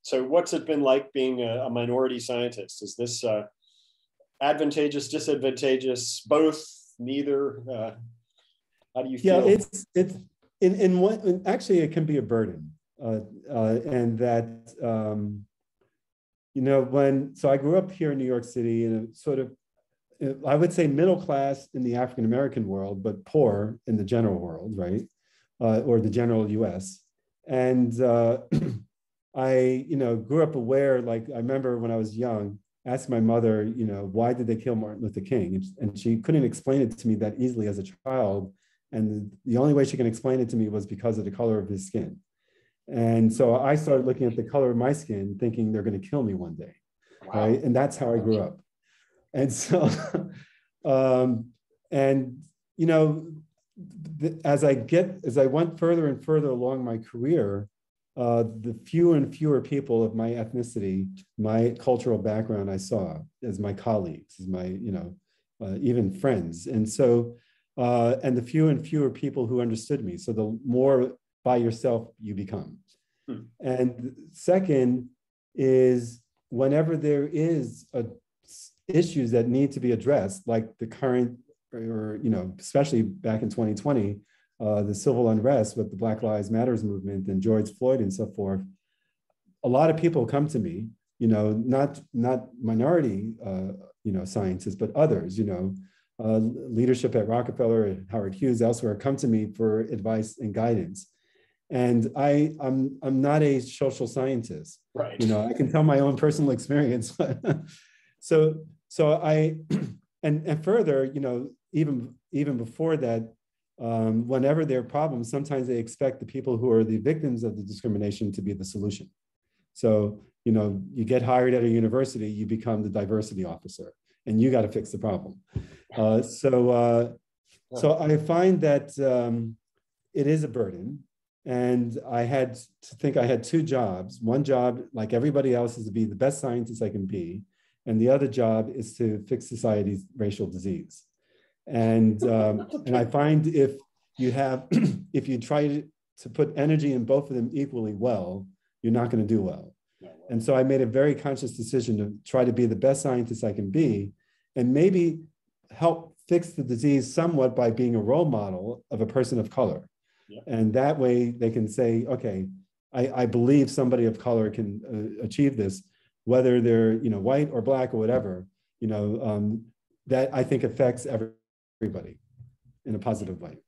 So what's it been like being a minority scientist? Is this advantageous, disadvantageous, both, neither? How do you feel? Yeah, it's in one, actually it can be a burden, and that you know, so I grew up here in New York City in a sort of, I would say middle class in the African American world, but poor in the general world, right, or the general U.S. And I, you know, grew up aware. Like I remember when I was young, asked my mother, you know, why did they kill Martin Luther King, and she couldn't explain it to me that easily as a child. And the only way she can explain it to me was because of the color of his skin. And so I started looking at the color of my skin, thinking they're going to kill me one day, wow. Right? And that's how I grew up. And so, and you know, as I went further and further along my career, the fewer and fewer people of my ethnicity, my cultural background, I saw as my colleagues, as my, you know, even friends, and so, and the fewer and fewer people who understood me. So the more by yourself you become. And second is whenever there is issues that need to be addressed, like the current, or, you know, especially back in 2020, the civil unrest with the Black Lives Matters movement and George Floyd and so forth, a lot of people come to me, you know, not minority, you know, scientists, but others, you know, leadership at Rockefeller, at Howard Hughes, elsewhere, come to me for advice and guidance. And I'm not a social scientist, right? You know, I can tell my own personal experience. so I, and further, you know, even before that, whenever there are problems, sometimes they expect the people who are the victims of the discrimination to be the solution. So, you know, you get hired at a university, you become the diversity officer, and you got to fix the problem. So I find that it is a burden. And I had to think I had two jobs. One job, like everybody else, is to be the best scientist I can be. And the other job is to fix society's racial disease. And I find if you try to put energy in both of them equally well, you're not going to do well. And so I made a very conscious decision to try to be the best scientist I can be, and maybe help fix the disease somewhat by being a role model of a person of color. Yeah. And that way they can say, okay, I believe somebody of color can achieve this, whether they're, you know, white or black or whatever, you know, that I think affects everybody in a positive way.